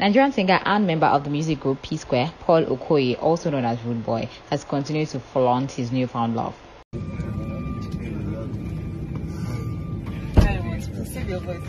Nigerian singer and member of the music group PSquare, Paul Okoye, also known as Rudeboy, has continued to flaunt his newfound love. Save your voice.